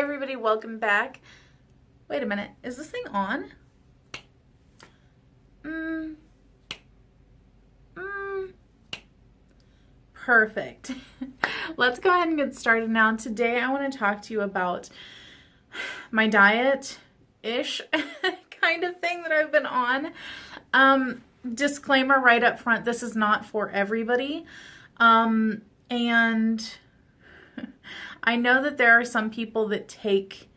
everybody, welcome back. Wait a minute, is this thing on? Perfect. Let's go ahead and get started now. Today I want to talk to you about my diet-ish kind of thing that I've been on. Disclaimer right up front, this is not for everybody. And I know that there are some people that take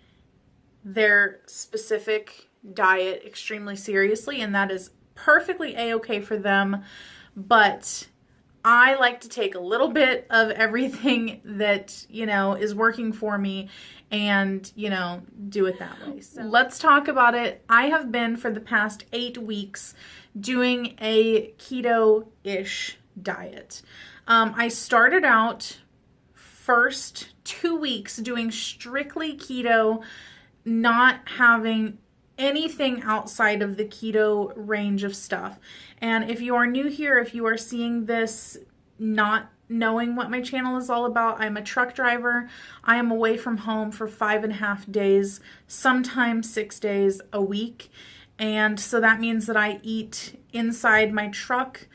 their specific diet extremely seriously, and that is perfectly a-okay for them, but I like to take a little bit of everything that, is working for me and, do it that way. So let's talk about it. I have been for the past 8 weeks doing a keto-ish diet. I started out first 2 weeks doing strictly keto, not having anything outside of the keto range of stuff. And if you are new here, if you are seeing this not knowing what my channel is all about, I'm a truck driver. I am away from home for 5.5 days, sometimes 6 days a week. And so that means that I eat inside my truck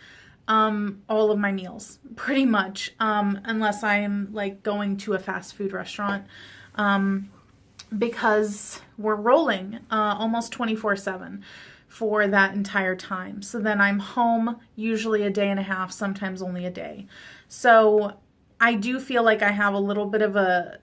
all of my meals, pretty much, unless I'm like going to a fast food restaurant, because we're rolling almost 24/7 for that entire time. So then I'm home usually a day and a half, sometimes only a day. So I do feel like I have a little bit of a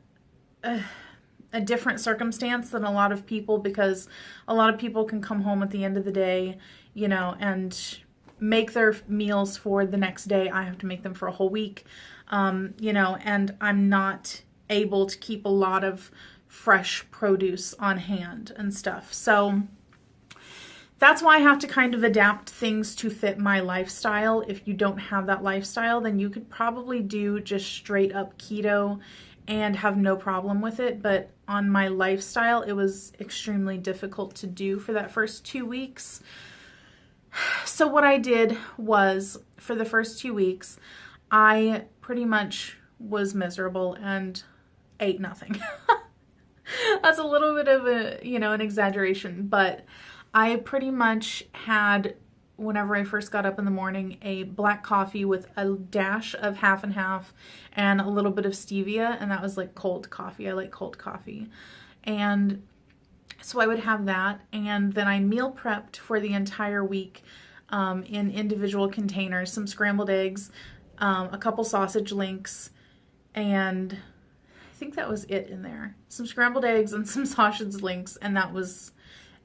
different circumstance than a lot of people, because a lot of people can come home at the end of the day, and make their meals for the next day. I have to make them for a whole week, and I'm not able to keep a lot of fresh produce on hand and stuff. So that's why I have to kind of adapt things to fit my lifestyle. If you don't have that lifestyle, then you could probably do just straight up keto and have no problem with it. But on my lifestyle, it was extremely difficult to do for that first 2 weeks. So what I did was, for the first 2 weeks, I pretty much was miserable and ate nothing. That's a little bit of an exaggeration, but I pretty much had, whenever I first got up in the morning, a black coffee with a dash of half and half and a little bit of stevia, and that was like cold coffee. I like cold coffee. And so I would have that, and then I meal prepped for the entire week in individual containers, some scrambled eggs, a couple sausage links, and I think that was it in there. Some scrambled eggs and some sausage links, and that was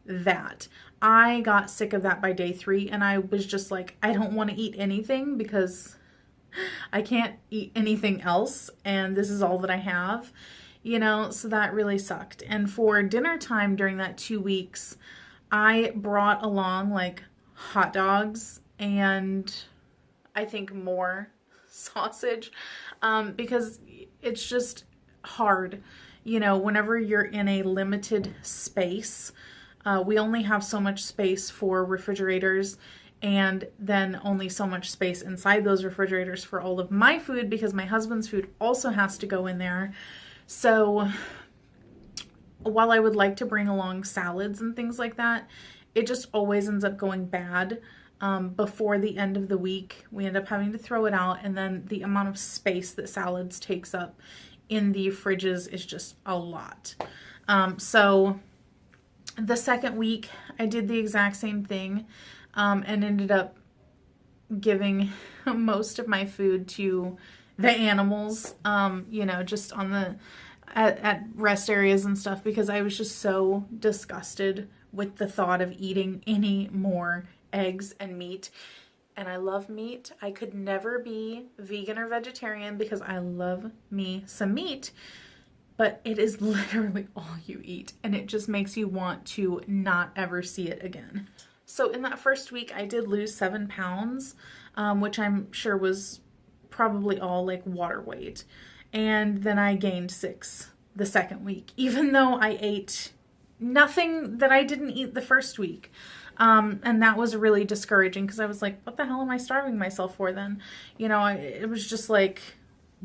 that. I got sick of that by day 3, and I was just like, I don't want to eat anything because I can't eat anything else, and this is all that I have. So that really sucked. And for dinner time during that 2 weeks, I brought along like hot dogs and I think more sausage, because it's just hard, whenever you're in a limited space. We only have so much space for refrigerators, and then only so much space inside those refrigerators for all of my food, because my husband's food also has to go in there. So while I would like to bring along salads and things like that, it just always ends up going bad. Before the end of the week, we end up having to throw it out, and then the amount of space that salads takes up in the fridges is just a lot. So the second week, I did the exact same thing, and ended up giving most of my food to the animals, just on at rest areas and stuff, because I was just so disgusted with the thought of eating any more eggs and meat. And I love meat. I could never be vegan or vegetarian because I love me some meat, but it is literally all you eat, and it just makes you want to not ever see it again. So in that first week, I did lose 7 pounds, which I'm sure was probably all like water weight. And then I gained 6 the second week, even though I ate nothing that I didn't eat the first week. And that was really discouraging, because I was like, what the hell am I starving myself for then? It was just like,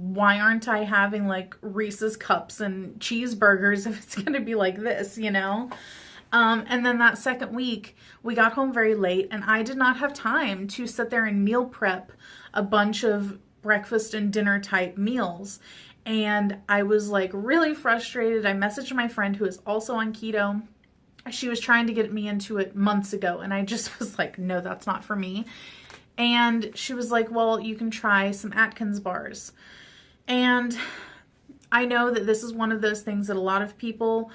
why aren't I having like Reese's cups and cheeseburgers if it's going to be like this, you know? And then that second week, we got home very late and I did not have time to sit there and meal prep a bunch of breakfast and dinner type meals. And I was like really frustrated. I messaged my friend who is also on keto. She was trying to get me into it months ago. And I just was like, no, that's not for me. And she was like, well, you can try some Atkins bars. And I know that this is one of those things that a lot of people,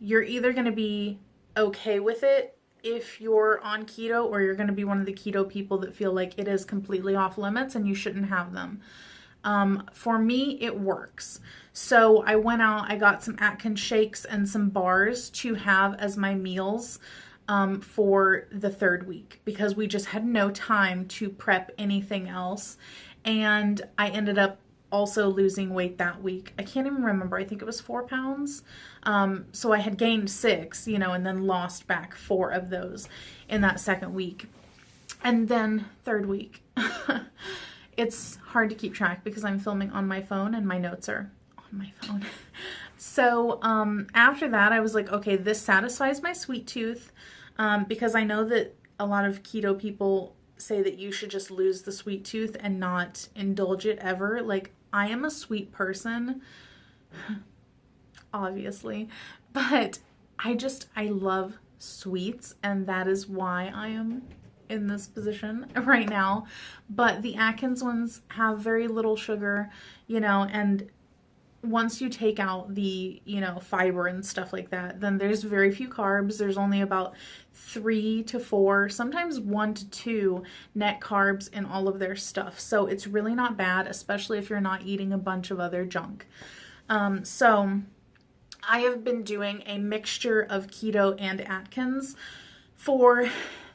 you're either going to be okay with it if you're on keto, or you're going to be one of the keto people that feel like it is completely off limits and you shouldn't have them. For me, it works. So I went out, I got some Atkins shakes and some bars to have as my meals for the third week, because we just had no time to prep anything else. And I ended up also losing weight that week. I can't even remember. I think it was 4 pounds. So I had gained 6, you know, and then lost back 4 of those in that second week. And then third week, it's hard to keep track because I'm filming on my phone and my notes are on my phone. So after that, I was like, okay, this satisfies my sweet tooth, because I know that a lot of keto people say that you should just lose the sweet tooth and not indulge it ever. Like, I am a sweet person, obviously, but I love sweets, and that is why I am in this position right now. But the Atkins ones have very little sugar, you know, and once you take out the, you know, fiber and stuff like that, then there's very few carbs. There's only about 3 to 4, sometimes 1 to 2 net carbs in all of their stuff. So it's really not bad, especially if you're not eating a bunch of other junk. So I have been doing a mixture of keto and Atkins for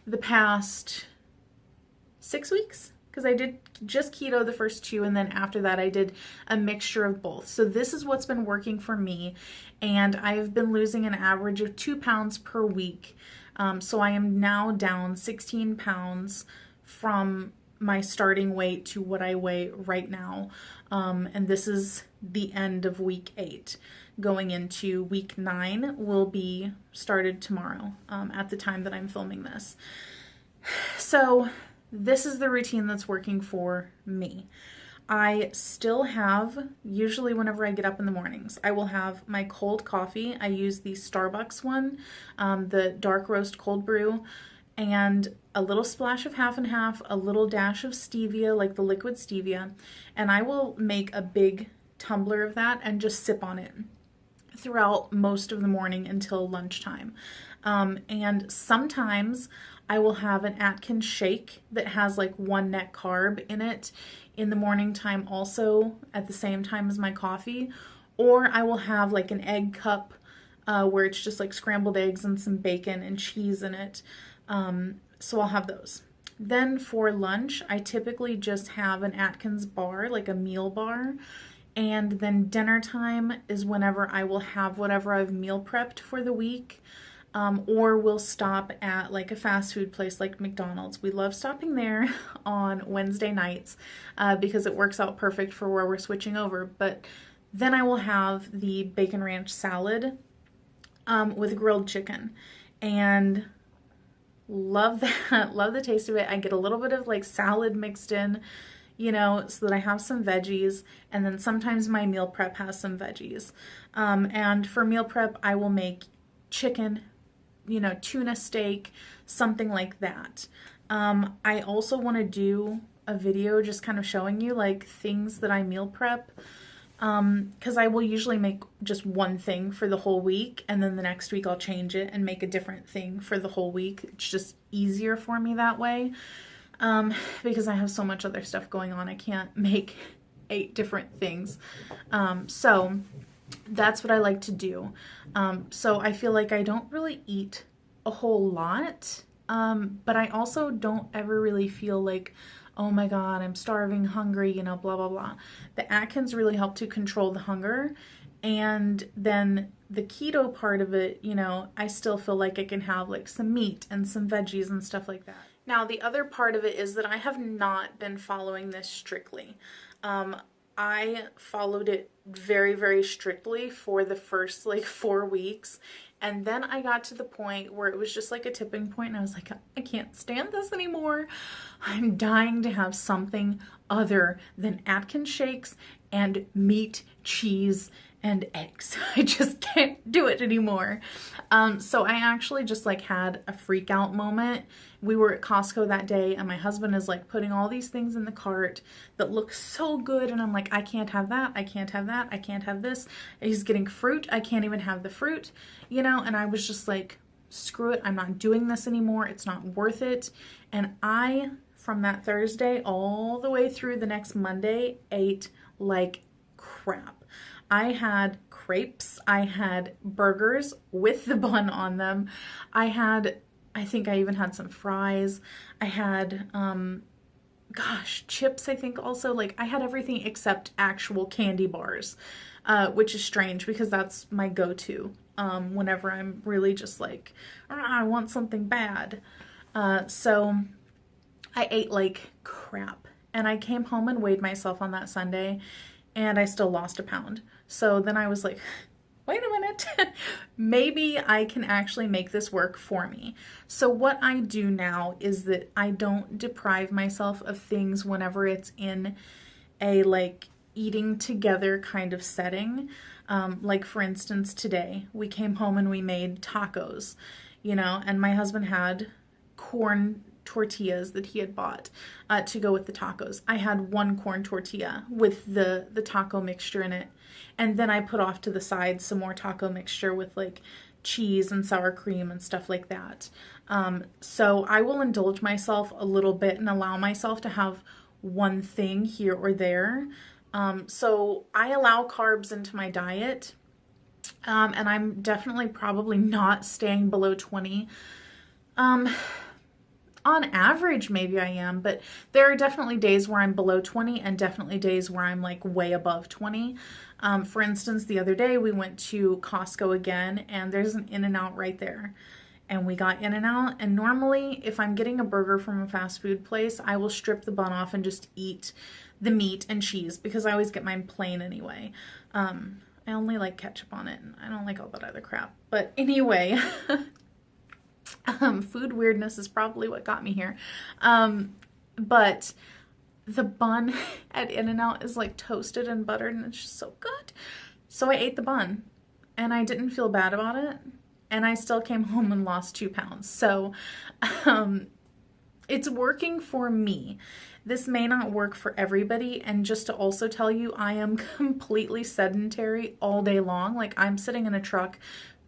the past 6 weeks. Because I did just keto the first 2, and then after that I did a mixture of both. So this is what's been working for me, and I've been losing an average of 2 pounds per week. So I am now down 16 pounds from my starting weight to what I weigh right now. And this is the end of week 8. Going into week 9 will be started tomorrow at the time that I'm filming this. So this is the routine that's working for me. I still have, usually whenever I get up in the mornings, I will have my cold coffee. I use the Starbucks one, the dark roast cold brew, and a little splash of half and half, a little dash of stevia, like the liquid stevia, and I will make a big tumbler of that and just sip on it throughout most of the morning until lunchtime. And sometimes I will have an Atkins shake that has like 1 net carb in it in the morning time also at the same time as my coffee. Or I will have like an egg cup where it's just like scrambled eggs and some bacon and cheese in it. So I'll have those. Then for lunch, I typically just have an Atkins bar, like a meal bar. And then dinner time is whenever I will have whatever I've meal prepped for the week. Or we'll stop at like a fast food place like McDonald's. We love stopping there on Wednesday nights because it works out perfect for where we're switching over. But then I will have the bacon ranch salad with grilled chicken, and love that. Love the taste of it. I get a little bit of like salad mixed in, you know, so that I have some veggies, and then sometimes my meal prep has some veggies. And for meal prep, I will make chicken, you know, tuna steak, something like that. I also want to do a video just kind of showing you like things that I meal prep, because I will usually make just one thing for the whole week, and then the next week I'll change it and make a different thing for the whole week. It's just easier for me that way, because I have so much other stuff going on. I can't make 8 different things. So that's what I like to do. So I feel like I don't really eat a whole lot, but I also don't ever really feel like, oh my God, I'm starving, hungry, you know, blah, blah, blah. The Atkins really help to control the hunger. And then the keto part of it, you know, I still feel like I can have like some meat and some veggies and stuff like that. Now, the other part of it is that I have not been following this strictly. I followed it very, very strictly for the first like 4 weeks. And then I got to the point where it was just like a tipping point, and I was like, I can't stand this anymore. I'm dying to have something other than Atkins shakes and meat, cheese, and eggs. I just can't do it anymore. So I actually just like had a freak out moment. We were at Costco that day, and my husband is like putting all these things in the cart that look so good, and I'm like, I can't have that, I can't have that, I can't have this. He's getting fruit, I can't even have the fruit, you know, and I was just like, screw it, I'm not doing this anymore, it's not worth it. And I, from that Thursday all the way through the next Monday, ate like crap. I had crepes, I had burgers with the bun on them, I think I even had some fries, I had, chips, I think also, like I had everything except actual candy bars, which is strange because that's my go-to, whenever I'm really just like, I want something bad. So I ate like crap, and I came home and weighed myself on that Sunday, and I still lost a pound. So then I was like, wait a minute, maybe I can actually make this work for me. So what I do now is that I don't deprive myself of things whenever it's in a like eating together kind of setting. Like for instance, today we came home and we made tacos, you know, and my husband had corn tortillas that he had bought to go with the tacos. I had one corn tortilla with the taco mixture in it, and then I put off to the side some more taco mixture with like cheese and sour cream and stuff like that. So I will indulge myself a little bit and allow myself to have one thing here or there. So I allow carbs into my diet, and I'm definitely probably not staying below 20. On average, maybe I am, but there are definitely days where I'm below 20 and definitely days where I'm like way above 20. For instance, the other day we went to Costco again, and there's an In-N-Out right there. And we got In-N-Out, and normally if I'm getting a burger from a fast food place, I will strip the bun off and just eat the meat and cheese because I always get mine plain anyway. I only like ketchup on it, and I don't like all that other crap. But anyway, food weirdness is probably what got me here. But the bun at In-N-Out is like toasted and buttered, and it's just so good. So I ate the bun, and I didn't feel bad about it, and I still came home and lost 2 pounds. So it's working for me. This may not work for everybody, and just to also tell you, I am completely sedentary all day long. Like I'm sitting in a truck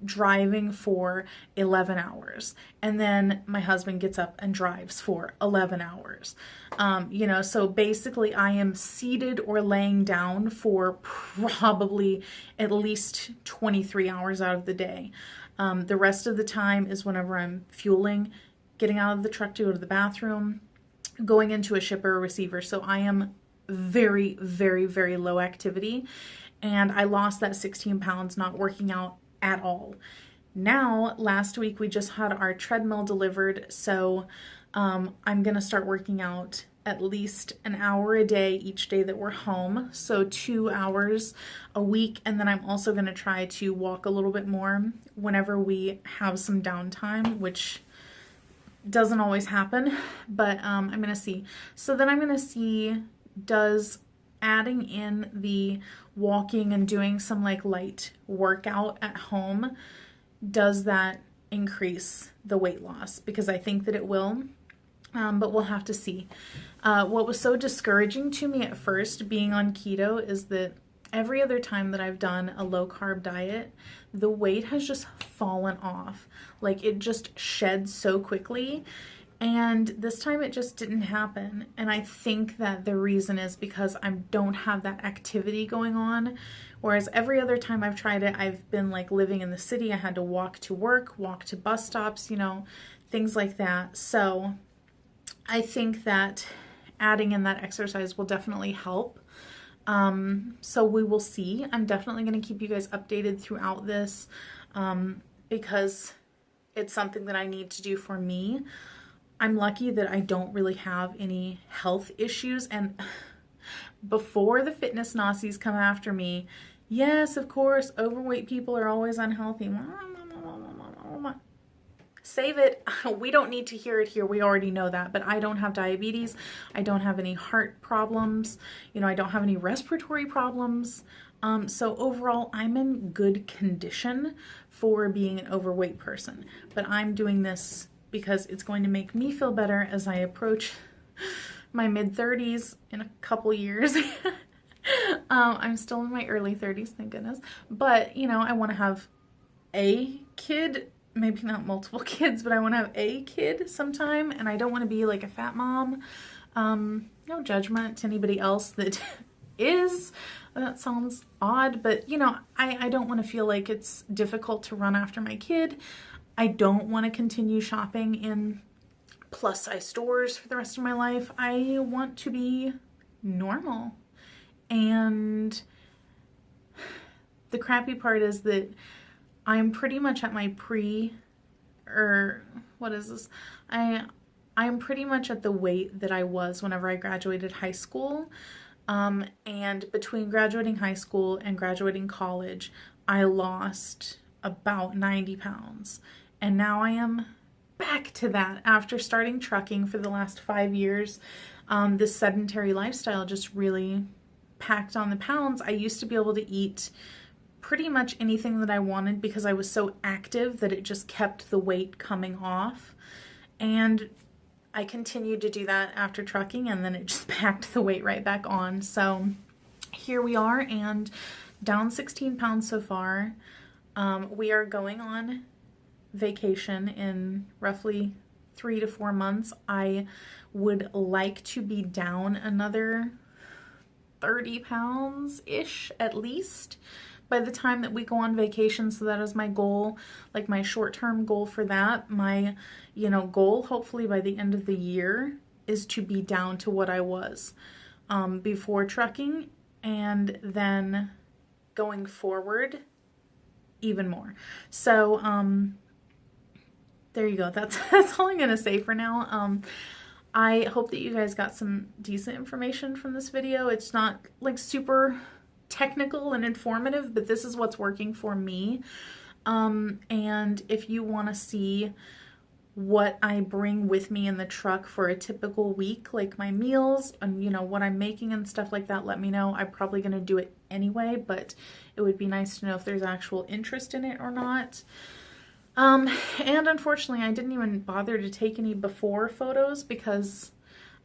driving for 11 hours, and then my husband gets up and drives for 11 hours. You know, so basically I am seated or laying down for probably at least 23 hours out of the day. The rest of the time is whenever I'm fueling, getting out of the truck to go to the bathroom, going into a shipper or receiver. So I am very, very, very low activity, and I lost that 16 pounds not working out at all. Now, last week we just had our treadmill delivered, so I'm gonna start working out at least an hour a day each day that we're home, so 2 hours a week. And then I'm also gonna try to walk a little bit more whenever we have some downtime, which doesn't always happen, but I'm gonna see. So then I'm gonna see, does adding in the walking and doing some like light workout at home, does that increase the weight loss? Because I think that it will, but we'll have to see. What was so discouraging to me at first being on keto is that every other time that I've done a low carb diet, the weight has just fallen off. Like it just sheds so quickly. And this time it just didn't happen. And I think that the reason is because I don't have that activity going on. Whereas every other time I've tried it, I've been like living in the city. I had to walk to work, walk to bus stops, you know, things like that. So I think that adding in that exercise will definitely help. So we will see. I'm definitely going to keep you guys updated throughout this, because it's something that I need to do for me. I'm lucky that I don't really have any health issues, and before the fitness Nazis come after me, yes, of course, overweight people are always unhealthy. Save it. We don't need to hear it here. We already know that. But I don't have diabetes. I don't have any heart problems. You know, I don't have any respiratory problems. So overall, I'm in good condition for being an overweight person. But I'm doing this because it's going to make me feel better as I approach my mid-30s in a couple years. I'm still in my early 30s, thank goodness. But, you know, I want to have a kid, maybe not multiple kids, but I want to have a kid sometime, and I don't want to be like a fat mom. No judgment to anybody else that is. That sounds odd, but you know, I don't want to feel like it's difficult to run after my kid. I don't want to continue shopping in plus size stores for the rest of my life. I want to be normal. And the crappy part is that I'm pretty much at my I'm pretty much at the weight that I was whenever I graduated high school. And between graduating high school and graduating college, I lost about 90 pounds. And now I am back to that after starting trucking for the last 5 years. This sedentary lifestyle just really packed on the pounds. I used to be able to eat pretty much anything that I wanted because I was so active that it just kept the weight coming off. And I continued to do that after trucking, and then it just packed the weight right back on. So here we are, and down 16 pounds so far. We are going on vacation in roughly 3 to 4 months. I would like to be down another 30 pounds-ish at least by the time that we go on vacation. So that is my goal, like my short-term goal for that. My, you know, goal hopefully by the end of the year is to be down to what I was before trucking, and then going forward even more. So there you go. That's all I'm gonna say for now. I hope that you guys got some decent information from this video. It's not like super technical and informative, but this is what's working for me. And if you want to see what I bring with me in the truck for a typical week, like my meals and, you know, what I'm making and stuff like that, let me know. I'm probably going to do it anyway, but it would be nice to know if there's actual interest in it or not. And unfortunately, I didn't even bother to take any before photos because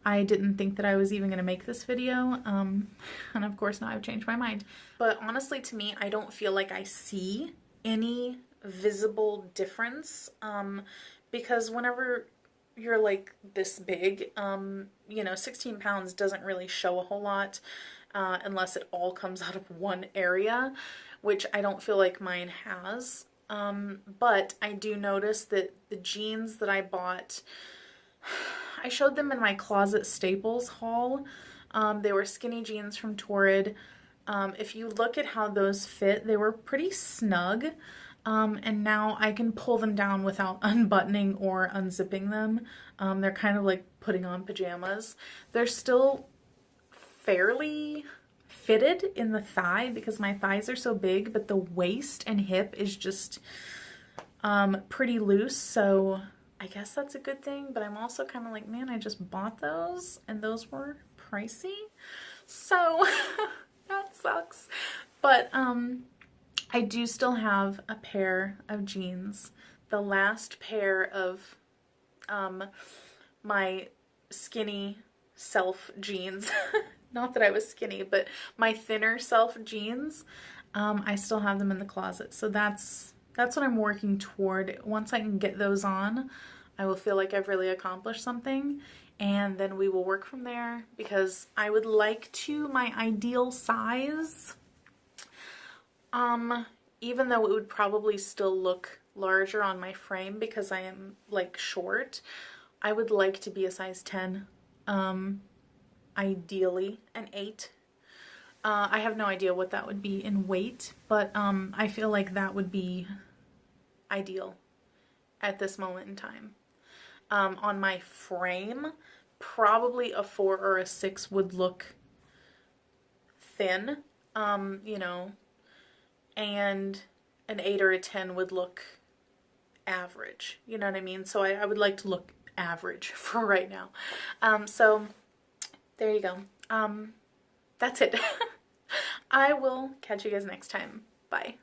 I didn't think that I was even going to make this video. And of course now I've changed my mind. But honestly, to me, I don't feel like I see any visible difference. Because whenever you're like this big, you know, 16 pounds doesn't really show a whole lot, unless it all comes out of one area, which I don't feel like mine has. But I do notice that the jeans that I bought, I showed them in my closet staples haul. They were skinny jeans from Torrid. If you look at how those fit, they were pretty snug. And now I can pull them down without unbuttoning or unzipping them. They're kind of like putting on pajamas. They're still fairly fitted in the thigh because my thighs are so big, but the waist and hip is just pretty loose. So I guess that's a good thing, but I'm also kind of like, man, I just bought those and those were pricey. So that sucks. But I do still have a pair of jeans. The last pair of my skinny self jeans. Not that I was skinny, but my thinner self jeans. I still have them in the closet. So that's what I'm working toward. Once I can get those on, I will feel like I've really accomplished something. And then we will work from there, because I would like to, my ideal size, even though it would probably still look larger on my frame because I am like short, I would like to be a size 10, ideally an 8. I have no idea what that would be in weight, but I feel like that would be ideal at this moment in time. On my frame, probably a 4 or a 6 would look thin, you know, and an 8 or a 10 would look average. You know what I mean? So I would like to look average for right now. So there you go. That's it. I will catch you guys next time. Bye.